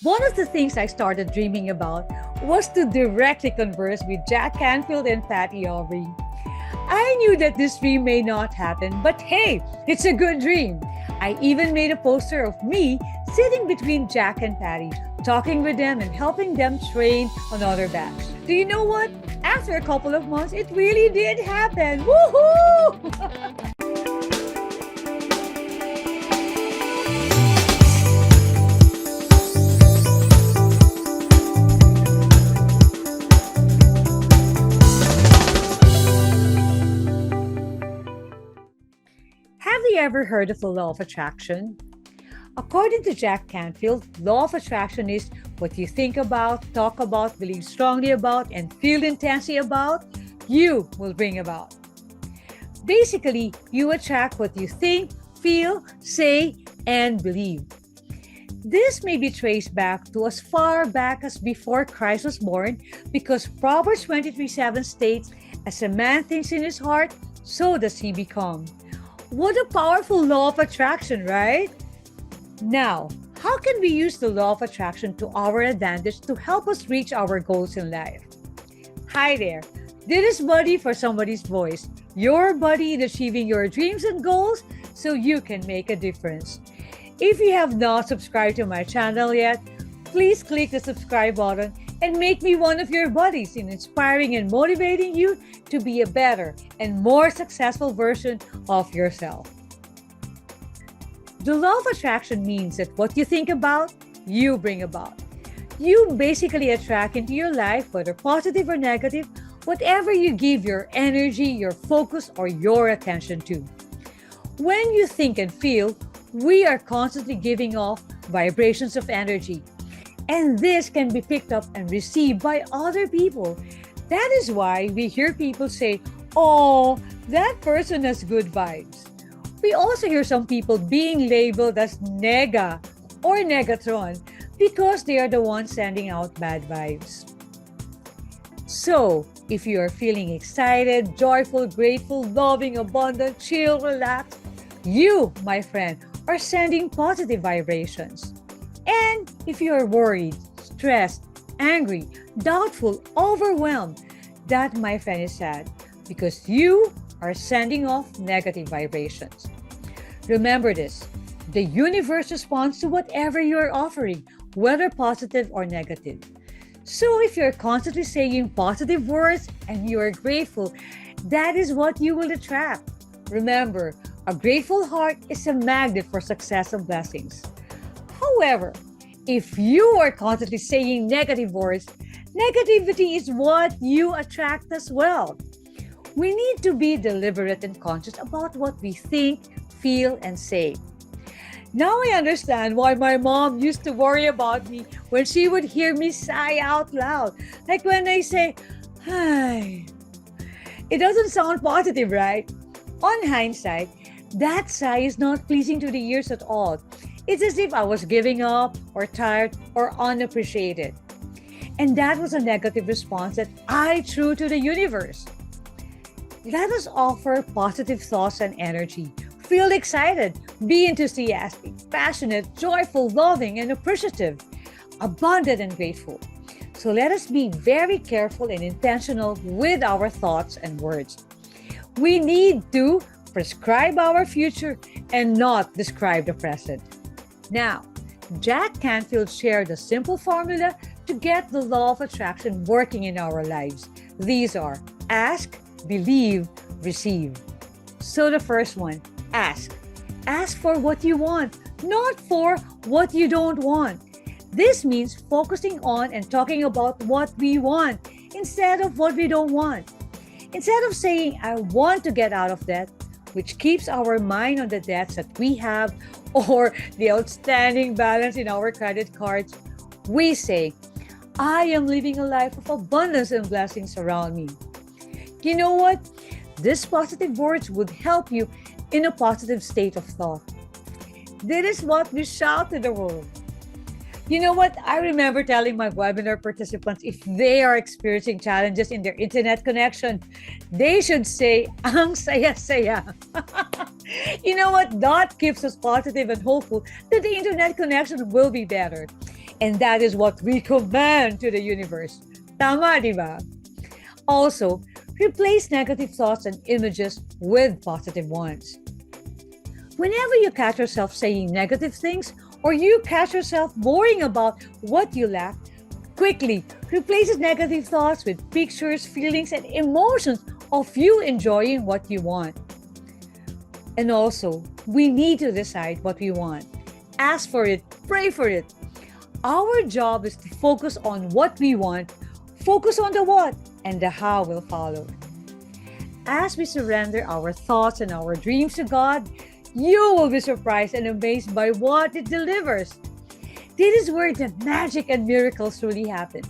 One of the things I started dreaming about was to directly converse with Jack Canfield and Patty Aubrey. I knew that this dream may not happen, but hey, it's a good dream. I even made a poster of me sitting between Jack and Patty, talking with them and helping them train on other backs. Do you know what? After a couple of months, it really did happen. Woohoo! Have you ever heard of the law of attraction? According to Jack Canfield, law of attraction is what you think about, talk about, believe strongly about, and feel intensely about, you will bring about. Basically, you attract what you think, feel, say, and believe. This may be traced back to as far back as before Christ was born, because Proverbs 23:7 states, "As a man thinks in his heart, so does he become." What a powerful law of attraction, right? Now, how can we use the law of attraction to our advantage to help us reach our goals in life? Hi there, this is Buddy for Somebody's Voice, your buddy in achieving your dreams and goals so you can make a difference. If you have not subscribed to my channel yet, please click the subscribe button and make me one of your buddies in inspiring and motivating you to be a better and more successful version of yourself. The law of attraction means that what you think about, you bring about. You basically attract into your life, whether positive or negative, whatever you give your energy, your focus, or your attention to. When you think and feel, we are constantly giving off vibrations of energy. And this can be picked up and received by other people. That is why we hear people say, "Oh, that person has good vibes." We also hear some people being labeled as nega or negatron because they are the ones sending out bad vibes. So, if you are feeling excited, joyful, grateful, loving, abundant, chill, relaxed, you, my friend, are sending positive vibrations. And if you are worried, stressed, angry, doubtful, overwhelmed, that, my friend, is sad because you are sending off negative vibrations. Remember this, the universe responds to whatever you are offering, whether positive or negative. So if you're constantly saying positive words and you are grateful, that is what you will attract. Remember, a grateful heart is a magnet for success and blessings. However, if you are constantly saying negative words, negativity is what you attract as well. We need to be deliberate and conscious about what we think, feel, and say. Now I understand why my mom used to worry about me when she would hear me sigh out loud. Like when I say, "Hi." It doesn't sound positive, right? On hindsight, that sigh is not pleasing to the ears at all. It's as if I was giving up or tired or unappreciated. And that was a negative response that I threw to the universe. Let us offer positive thoughts and energy. Feel excited, be enthusiastic, passionate, joyful, loving, and appreciative, abundant and grateful. So let us be very careful and intentional with our thoughts and words. We need to prescribe our future and not describe the present. Now, Jack Canfield shared a simple formula to get the law of attraction working in our lives. These are ask, believe, receive. So the first one, ask. Ask for what you want, not for what you don't want. This means focusing on and talking about what we want instead of what we don't want. Instead of saying, "I want to get out of debt," which keeps our mind on the debts that we have or the outstanding balance in our credit cards, we say, "I am living a life of abundance and blessings around me." You know what? These positive words would help you in a positive state of thought. This is what we shout to the world. You know what? I remember telling my webinar participants if they are experiencing challenges in their internet connection, they should say, "Ang saya-saya." You know what? That keeps us positive and hopeful that the internet connection will be better. And that is what we command to the universe. Tama, di ba? Also, replace negative thoughts and images with positive ones. Whenever you catch yourself saying negative things or you catch yourself worrying about what you lack, quickly replace negative thoughts with pictures, feelings, and emotions of you enjoying what you want. And also, we need to decide what we want. Ask for it, pray for it. Our job is to focus on what we want, focus on the what, and the how will follow. As we surrender our thoughts and our dreams to God, you will be surprised and amazed by what it delivers. This is where the magic and miracles truly happen.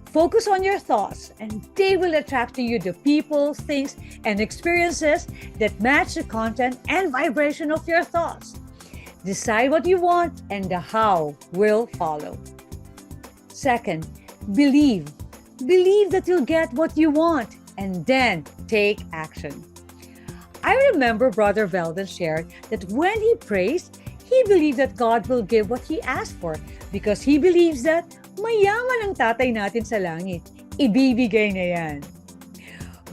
Focus on your thoughts, and they will attract to you the people, things, and experiences that match the content and vibration of your thoughts. Decide what you want, and the how will follow. Second, believe. Believe that you'll get what you want, and then take action. I remember Brother Veldon shared that when he prays, he believed that God will give what he asked for because he believes that mayaman ang tatay natin sa langit. Ibibigay na yan.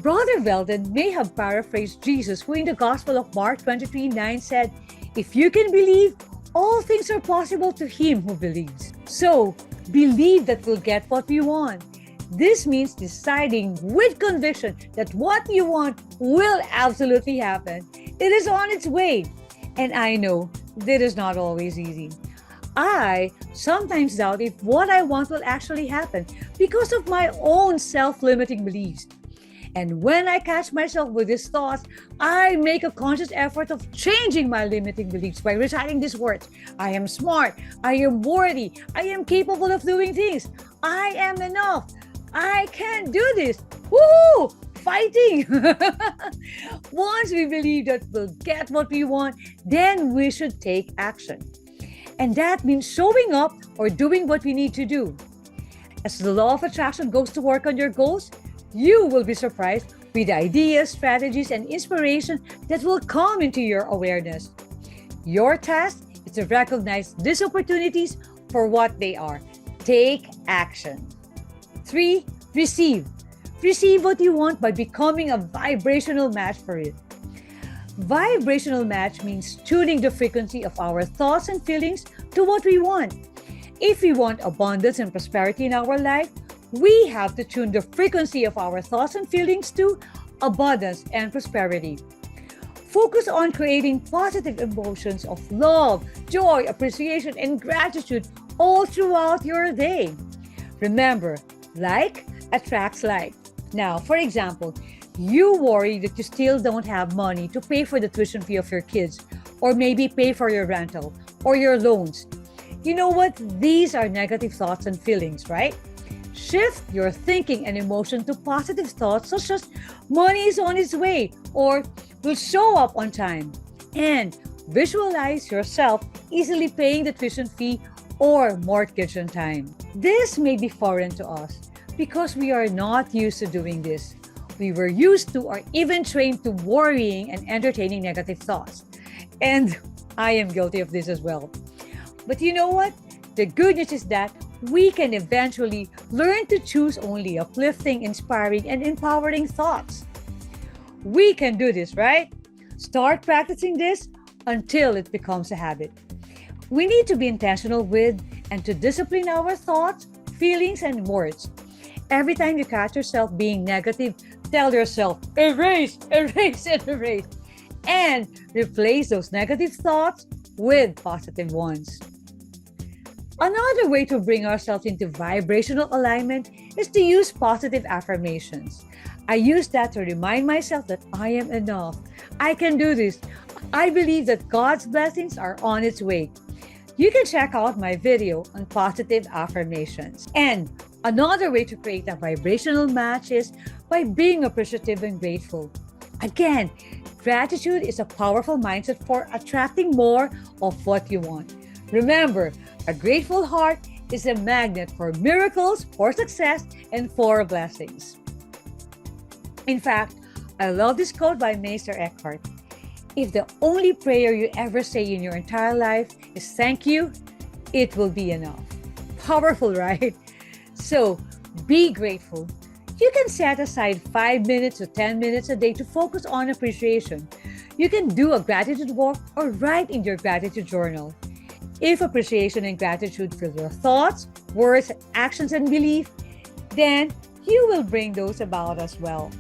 Brother Veldon may have paraphrased Jesus, who in the Gospel of Mark 23:9 said, "If you can believe, all things are possible to him who believes." So, believe that we'll get what we want. This means deciding with conviction that what you want will absolutely happen. It is on its way. And I know that is not always easy. I sometimes doubt if what I want will actually happen because of my own self-limiting beliefs. And when I catch myself with these thoughts, I make a conscious effort of changing my limiting beliefs by reciting these words. I am smart. I am worthy. I am capable of doing things. I am enough. I can do this. Woo! Fighting! Once we believe that we'll get what we want, then we should take action. And that means showing up or doing what we need to do. As the law of attraction goes to work on your goals, you will be surprised with ideas, strategies, and inspiration that will come into your awareness. Your task is to recognize these opportunities for what they are. Take action. 3. Receive. Receive what you want by becoming a vibrational match for it. Vibrational match means tuning the frequency of our thoughts and feelings to what we want. If we want abundance and prosperity in our life, we have to tune the frequency of our thoughts and feelings to abundance and prosperity. Focus on creating positive emotions of love, joy, appreciation, and gratitude all throughout your day. Remember, like attracts like. Now, for example, you worry that you still don't have money to pay for the tuition fee of your kids, or maybe pay for your rental or your loans. You know what? These are negative thoughts and feelings, right? Shift your thinking and emotion to positive thoughts such as money is on its way or will show up on time. And visualize yourself easily paying the tuition fee or mortgage on time. This may be foreign to us because we are not used to doing this. We were used to or even trained to worrying and entertaining negative thoughts. And I am guilty of this as well. But you know what? The good news is that we can eventually learn to choose only uplifting, inspiring, and empowering thoughts. We can do this, right? Start practicing this until it becomes a habit. We need to be intentional with and to discipline our thoughts, feelings, and words. Every time you catch yourself being negative, tell yourself, erase, erase, and erase. And replace those negative thoughts with positive ones. Another way to bring ourselves into vibrational alignment is to use positive affirmations. I use that to remind myself that I am enough. I can do this. I believe that God's blessings are on its way. You can check out my video on positive affirmations. And another way to create a vibrational match is by being appreciative and grateful. Again, gratitude is a powerful mindset for attracting more of what you want. Remember, a grateful heart is a magnet for miracles, for success, and for blessings. In fact, I love this quote by Meister Eckhart. If the only prayer you ever say in your entire life is thank you, it will be enough. Powerful, right? So be grateful. You can set aside 5 minutes to 10 minutes a day to focus on appreciation. You can do a gratitude walk or write in your gratitude journal. If appreciation and gratitude fill your thoughts, words, actions, and belief, then you will bring those about as well.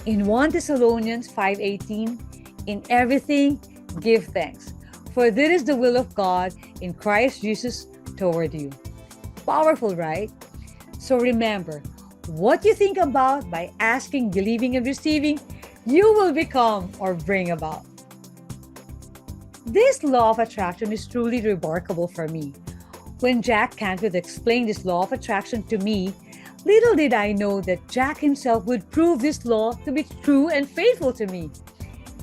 In 1 Thessalonians 5:18, in everything give thanks, for this is the will of God in Christ Jesus toward you. Powerful, right? So remember, what you think about by asking, believing, and receiving, you will become or bring about. This law of attraction is truly remarkable for me. When Jack Canfield explained this law of attraction to me, little did I know that Jack himself would prove this law to be true and faithful to me.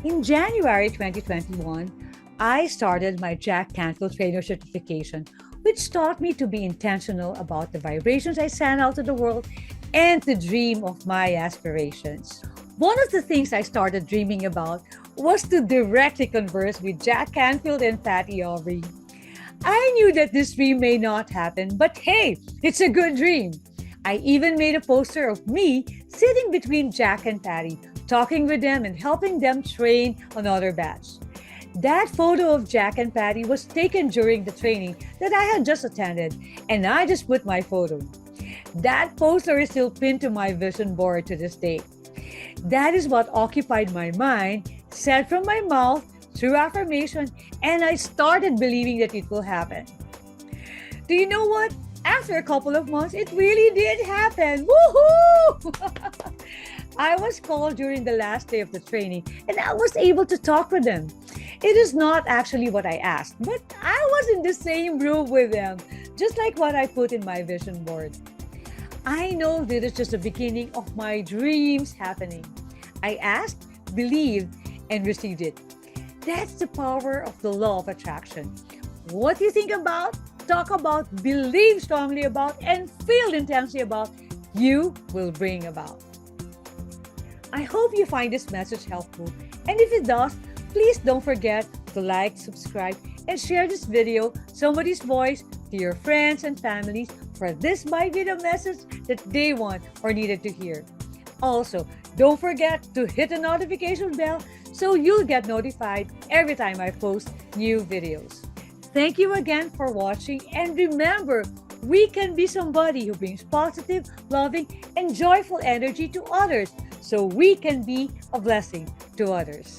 In January 2021, I started my Jack Canfield Trainer Certification, which taught me to be intentional about the vibrations I send out to the world and to dream of my aspirations. One of the things I started dreaming about was to directly converse with Jack Canfield and Patty Aubrey. I knew that this dream may not happen, but hey, it's a good dream. I even made a poster of me sitting between Jack and Patty, talking with them and helping them train another batch. That photo of Jack and Patty was taken during the training that I had just attended, and I just put my photo. That poster is still pinned to my vision board to this day. That is what occupied my mind, said from my mouth through affirmation, and I started believing that it will happen. Do you know what? After a couple of months, it really did happen. Woohoo! I was called during the last day of the training, and I was able to talk with them. It is not actually what I asked, but I was in the same room with them, just like what I put in my vision board. I know this is just the beginning of my dreams happening. I asked, believed, and received it. That's the power of the law of attraction. What you think about, talk about, believe strongly about, and feel intensely about, you will bring about. I hope you find this message helpful, and if it does, please don't forget to like, subscribe, and share this video, Somebody's Voice, to your friends and families, for this might be the message that they want or needed to hear. Also, don't forget to hit the notification bell so you'll get notified every time I post new videos. Thank you again for watching, and remember, we can be somebody who brings positive, loving, and joyful energy to others so we can be a blessing to others.